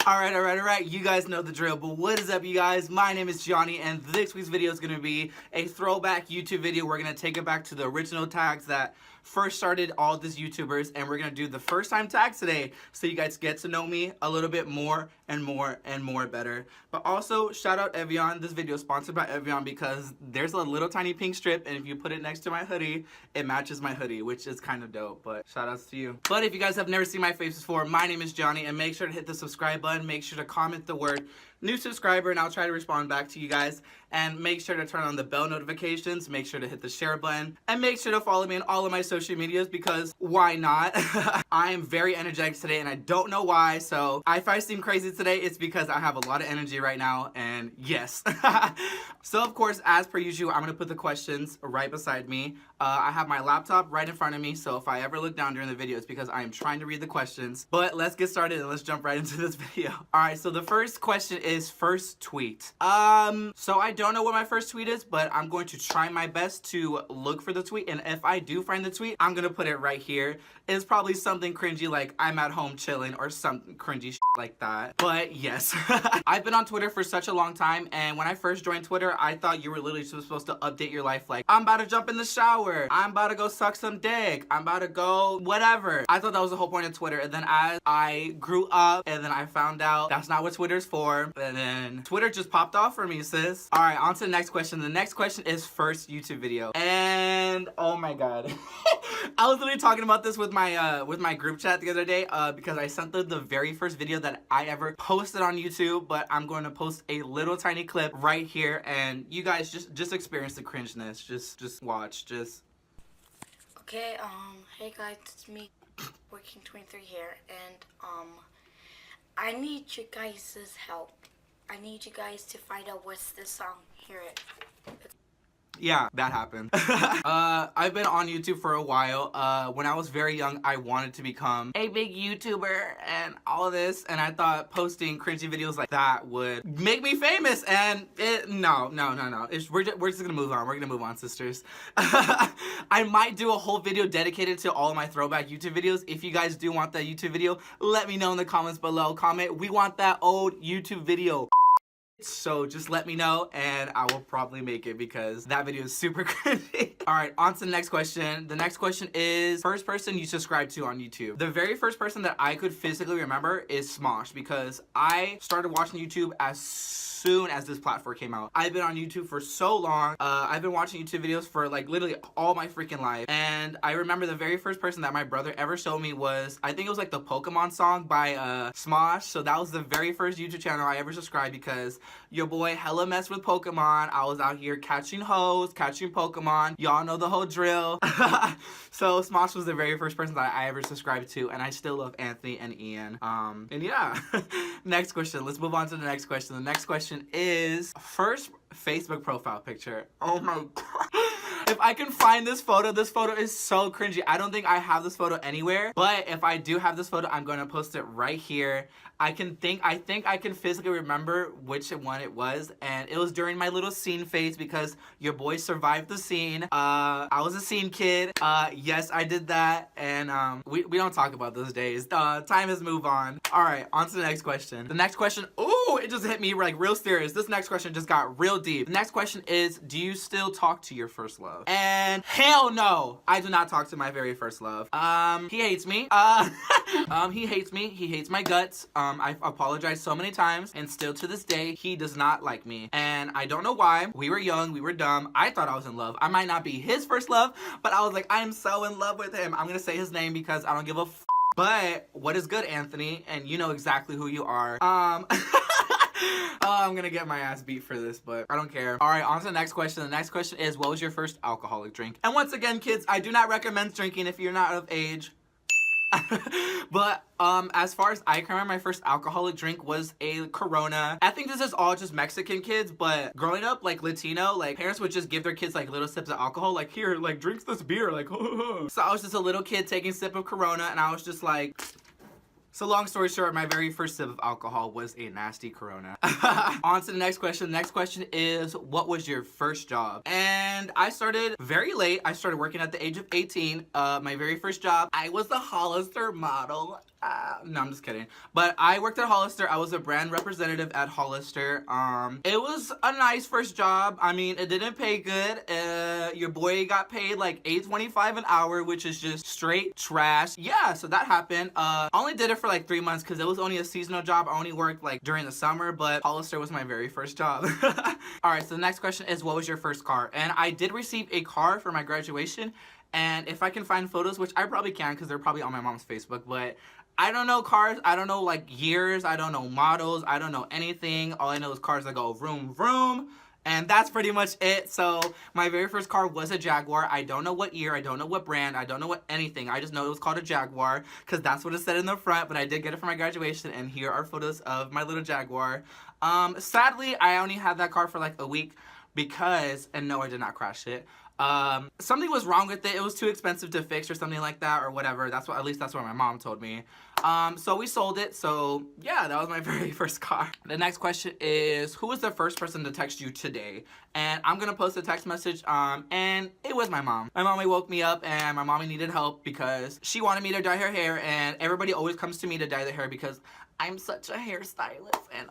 Alright, you guys know the drill, but what is up, you guys? My name is Gianni, and this week's video is going to be a throwback YouTube video. We're going to take it back to the original tags that first started all these YouTubers, and we're going to do the first time tags today, so you guys get to know me a little bit more and more and more better. But also, shout out Evian. This video is sponsored by Evian because there's a little tiny pink strip, and if you put it next to my hoodie, it matches my hoodie, which is kind of dope, but shout outs to you. But if you guys have never seen my face before, my name is Gianni, and make sure to hit the subscribe button, make sure to comment the word new subscriber, and I'll try to respond back to you guys. And make sure to turn on the bell notifications, make sure to hit the share button, and make sure to follow me on all of my social medias because why not? I am very energetic today and I don't know why, so if I seem crazy today, it's because I have a lot of energy right now, and yes. So of course, as per usual, I'm gonna put the questions right beside me. I have my laptop right in front of me, so if I ever look down during the video, it's because I am trying to read the questions. But let's get started and let's jump right into this video. Alright, so the first question is first tweet. So I don't know what my first tweet is, but I'm going to try my best to look for the tweet, and if I do find the tweet, I'm gonna put it right here. It's probably something cringy like I'm at home chilling or some cringy shit like that. But yes, I've been on Twitter for such a long time, and when I first joined Twitter, I thought you were literally supposed to update your life like, I'm about to jump in the shower, I'm about to go suck some dick, I'm about to go whatever. I thought that was the whole point of Twitter, and then as I grew up, and then I found out that's not what Twitter's for, and then Twitter just popped off for me, sis. Alright, on to the next question. The next question is first YouTube video, and oh my god. I was literally talking about this with my group chat the other day because I sent them the very first video that I ever posted on YouTube, but I'm going to post a little tiny clip right here, and you guys just experience the cringeness. Just watch. Okay, hey guys, it's me, Working 23 here, and I need you guys' help. I need you guys to find out what's this song. Hear it. Yeah, that happened. I've been on YouTube for a while. When I was very young, I wanted to become a big YouTuber and all of this, and I thought posting cringy videos like that would make me famous, and no. We're just gonna move on. We're gonna move on, sisters. I might do a whole video dedicated to all of my throwback YouTube videos. If you guys do want that YouTube video, let me know in the comments below. Comment, we want that old YouTube video. So just let me know and I will probably make it because that video is super cringy. Alright, on to the next question. The next question is first person you subscribe to on YouTube. The very first person that I could physically remember is Smosh because I started watching YouTube as soon as this platform came out. I've been on YouTube for so long. I've been watching YouTube videos for like literally all my freaking life. And I remember the very first person that my brother ever showed me was, I think it was like the Pokemon song by Smosh. So that was the very first YouTube channel I ever subscribed because your boy hella messed with Pokemon. I was out here catching hoes, catching Pokemon. Y'all know the whole drill. So Smosh was the very first person that I ever subscribed to, and I still love Anthony and Ian. And yeah. Next question. Let's move on to the next question. The next question is first Facebook profile picture. Oh my god. If I can find this photo is so cringy. I don't think I have this photo anywhere, but if I do have this photo, I'm going to post it right here. I think I can physically remember which one it was, and it was during my little scene phase because your boy survived the scene. I was a scene kid. Yes, I did that, and we don't talk about those days. Time has moved on. Alright, on to the next question. The next question, ooh, it just hit me like real serious. This next question just got real deep. The next question is, do you still talk to your first love? And hell no, I do not talk to my very first love. He hates me. He hates me. He hates my guts. I've apologized so many times, and still to this day, he does not like me. And I don't know why. We were young, we were dumb. I thought I was in love. I might not be his first love, but I was like, I am so in love with him. I'm gonna say his name because I don't give a f. But what is good, Anthony? And you know exactly who you are. Oh, I'm gonna get my ass beat for this, but I don't care. Alright, on to the next question. The next question is, what was your first alcoholic drink? And once again, kids, I do not recommend drinking if you're not of age. But as far as I can remember, my first alcoholic drink was a Corona. I think this is all just Mexican kids, but growing up like Latino, like parents would just give their kids like little sips of alcohol, like here, like drinks this beer, like so I was just a little kid taking a sip of Corona, and I was just like, So long story short, my very first sip of alcohol was a nasty Corona. On to the next question. The next question is, what was your first job? And I started very late. I started working at the age of 18. My very first job, I was a Hollister model. No, I'm just kidding. But I worked at Hollister. I was a brand representative at Hollister. It was a nice first job. I mean, it didn't pay good. Your boy got paid like $8.25 an hour, which is just straight trash. Yeah, so that happened. I only did it for like 3 months because it was only a seasonal job. I only worked like during the summer, but Hollister was my very first job. All right, so the next question is, what was your first car? And I did receive a car for my graduation. And if I can find photos, which I probably can because they're probably on my mom's Facebook, but I don't know cars. I don't know like years. I don't know models. I don't know anything. All I know is cars that go vroom, vroom. And that's pretty much it. So my very first car was a Jaguar. I don't know what year. I don't know what brand. I don't know what anything. I just know it was called a Jaguar because that's what it said in the front. But I did get it for my graduation. And here are photos of my little Jaguar. Sadly, I only had that car for like a week because, and no, I did not crash it. Something was wrong with it. It was too expensive to fix or something like that or whatever. That's what, at least that's what my mom told me. So we sold it. So yeah, that was my very first car. The next question is, who was the first person to text you today? And I'm gonna post a text message, and it was my mom. My mommy woke me up and my mommy needed help because she wanted me to dye her hair, and everybody always comes to me to dye the hair because I'm such a hairstylist, and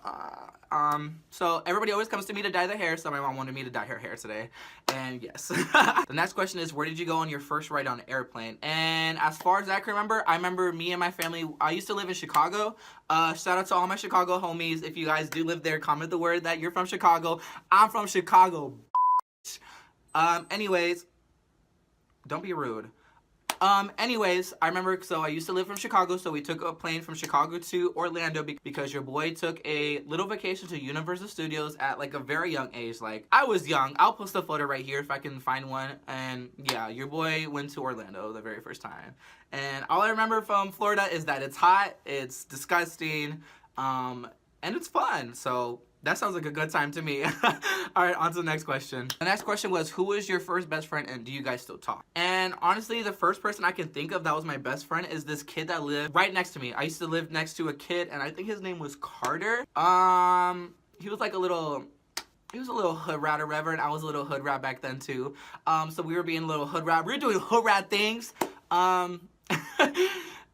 so everybody always comes to me to dye their hair, so my mom wanted me to dye her hair today, and yes. The next question is, where did you go on your first ride on an airplane? And as far as I can remember, I remember me and my family, I used to live in Chicago. Shout out to all my Chicago homies. If you guys do live there, comment the word that you're from Chicago. I'm from Chicago, anyways, don't be rude. Anyways, I remember, so I used to live from Chicago, so we took a plane from Chicago to Orlando because your boy took a little vacation to Universal Studios at like a very young age. Like, I was young. I'll post a photo right here if I can find one. And yeah, your boy went to Orlando the very first time. And all I remember from Florida is that it's hot, it's disgusting, and it's fun. So that sounds like a good time to me. All right, on to the next question. The next question was, who was your first best friend and do you guys still talk? And honestly, the first person I can think of that was my best friend is this kid that lived right next to me. I used to live next to a kid, and I think his name was Carter. He was like a little hood rat or whatever, and I was a little hood rat back then too. So we were being a little hood rat. We were doing hood rat things.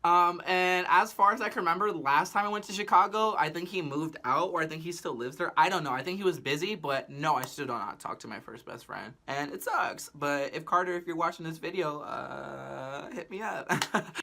And as far as I can remember, the last time I went to Chicago, I think he moved out, or I think he still lives there. I don't know. I think he was busy, but no, I still do not talk to my first best friend. And it sucks. But if Carter, if you're watching this video, hit me up.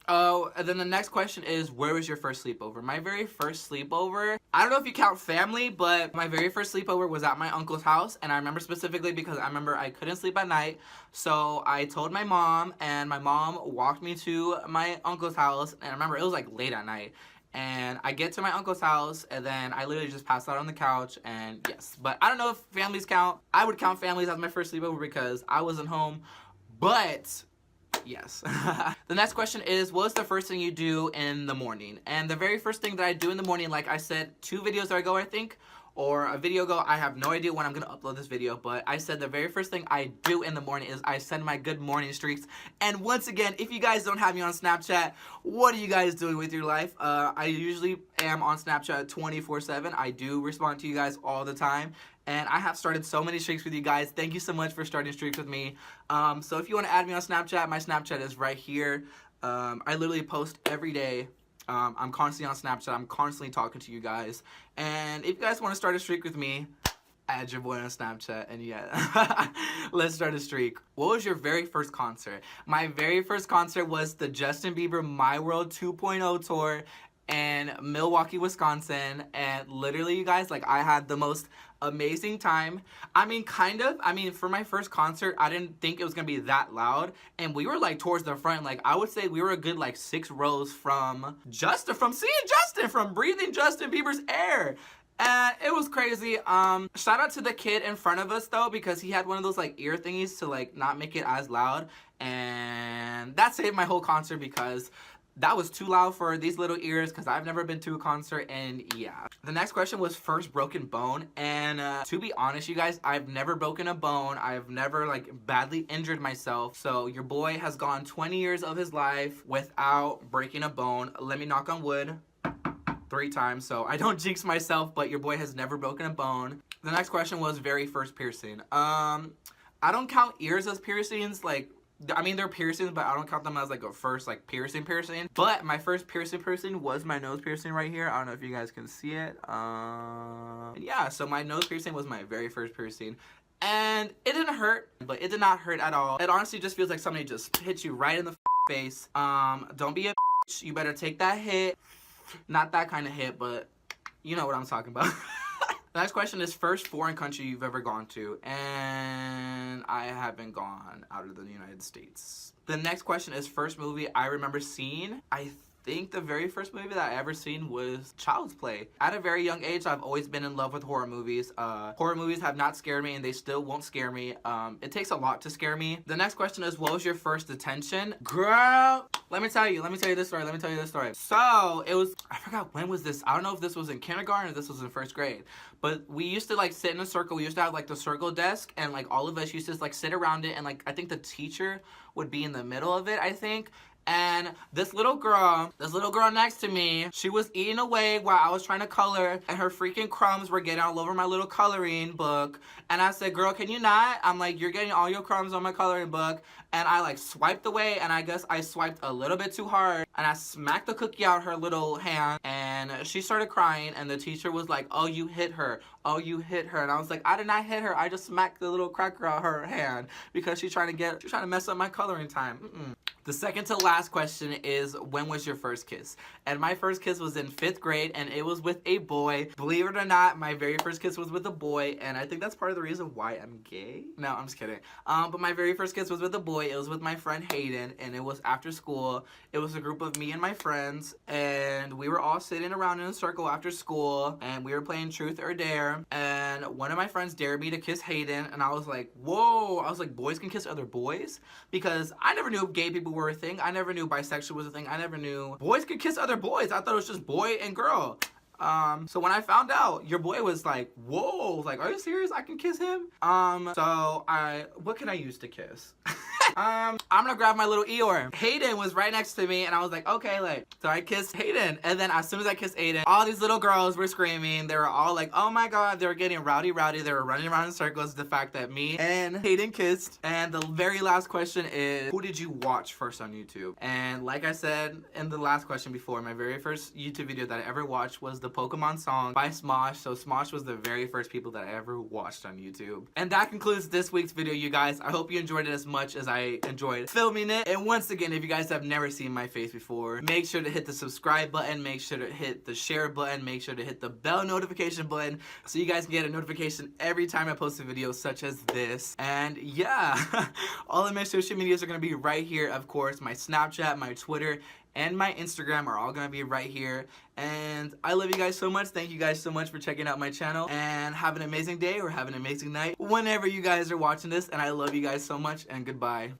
Oh, and then the next question is, where was your first sleepover? My very first sleepover, I don't know if you count family, but my very first sleepover was at my uncle's house. And I remember specifically because I remember I couldn't sleep at night. So I told my mom, and my mom walked me to my uncle's house. And I remember it was like late at night, and I get to my uncle's house, and then I literally just passed out on the couch. And yes, but I don't know if families count. I would count families as my first sleepover because I wasn't home, but yes. The next question is, what's the first thing you do in the morning? And the very first thing that I do in the morning, like I said 2 videos ago, I think, or a video ago, I have no idea when I'm gonna upload this video, but I said the very first thing I do in the morning is I send my good morning streaks. And once again, if you guys don't have me on Snapchat, what are you guys doing with your life? I usually am on Snapchat 24/7. I do respond to you guys all the time, and I have started so many streaks with you guys. Thank you so much for starting streaks with me. So if you want to add me on Snapchat, my Snapchat is right here. I literally post every day. I'm constantly on Snapchat. I'm constantly talking to you guys. And if you guys want to start a streak with me, add your boy on Snapchat. And yeah, let's start a streak. What was your very first concert? My very first concert was the Justin Bieber My World 2.0 tour in Milwaukee, Wisconsin. And literally, you guys, like, I had the most amazing time. I mean, kind of. I mean, for my first concert, I didn't think it was gonna be that loud, and we were like towards the front. Like, I would say we were a good like 6 rows from seeing Justin, from breathing Justin Bieber's air. And it was crazy. Shout out to the kid in front of us though, because he had one of those like ear thingies to like not make it as loud, and that saved my whole concert because that was too loud for these little ears, because I've never been to a concert. And yeah. The next question was first broken bone. And to be honest, you guys, I've never broken a bone. I've never like badly injured myself. So your boy has gone 20 years of his life without breaking a bone. Let me knock on wood 3 times so I don't jinx myself, but your boy has never broken a bone. The next question was very first piercing. I don't count ears as piercings. Like, I mean, they're piercings, but I don't count them as like a first like piercing. But my first piercing was my nose piercing right here. I don't know if you guys can see it. Yeah, so my nose piercing was my very first piercing. And it didn't hurt, but it did not hurt at all. It honestly just feels like somebody just hit you right in the face. Don't be a bitch. You better take that hit. Not that kind of hit, but you know what I'm talking about. The next question is first foreign country you've ever gone to, and I haven't gone out of the United States. The next question is first movie I remember seeing. I think the very first movie that I ever seen was Child's Play. At a very young age, I've always been in love with horror movies. Horror movies have not scared me, and they still won't scare me. It takes a lot to scare me. The next question is, what was your first detention? Girl, let me tell you this story. So, it was, I forgot when was this. I don't know if this was in kindergarten or this was in first grade. But we used to like sit in a circle. We used to have like the circle desk, and like all of us used to like sit around it, and like I think the teacher would be in the middle of it, I think. And this little girl next to me, she was eating away while I was trying to color, and her freaking crumbs were getting all over my little coloring book. And I said, girl, can you not? I'm like, you're getting all your crumbs on my coloring book. And I like swiped away, and I guess I swiped a little bit too hard, and I smacked the cookie out her little hand, and she started crying, and the teacher was like, oh, you hit her. Oh, you hit her. And I was like, I did not hit her. I just smacked the little cracker out her hand because she's trying to mess up my coloring time. The second to last question is, when was your first kiss? And my first kiss was in 5th grade, and it was with a boy. Believe it or not, my very first kiss was with a boy, and I think that's part of the reason why I'm gay. No, I'm just kidding. But my very first kiss was with a boy. It was with my friend Hayden, and it was after school. It was a group of me and my friends, and we were all sitting around in a circle after school, and we were playing Truth or Dare, and one of my friends dared me to kiss Hayden, and I was like, whoa. I was like, boys can kiss other boys? Because I never knew gay people were a thing. I never knew bisexual was a thing. I never knew boys could kiss other boys. I thought it was just boy and girl. So when I found out, your boy was like, whoa, like, are you serious? I can kiss him? What can I use to kiss? I'm gonna grab my little Eeyore. Hayden was right next to me, and I was like, okay, like, so I kissed Hayden. And then as soon as I kissed Hayden, all these little girls were screaming. They were all like, oh my God, they were getting rowdy. They were running around in circles. The fact that me and Hayden kissed. And the very last question is, who did you watch first on YouTube? And like I said in the last question before, my very first YouTube video that I ever watched was the Pokemon song by Smosh. So Smosh was the very first people that I ever watched on YouTube. And that concludes this week's video, you guys. I hope you enjoyed it as much as I enjoyed filming it. And once again, if you guys have never seen my face before, make sure to hit the subscribe button, make sure to hit the share button, make sure to hit the bell notification button so you guys can get a notification every time I post a video such as this. And yeah, all of my social medias are going to be right here. Of course, my Snapchat, my Twitter, and my Instagram are all gonna be right here. And I love you guys so much. Thank you guys so much for checking out my channel. And have an amazing day or have an amazing night whenever you guys are watching this. And I love you guys so much, and goodbye.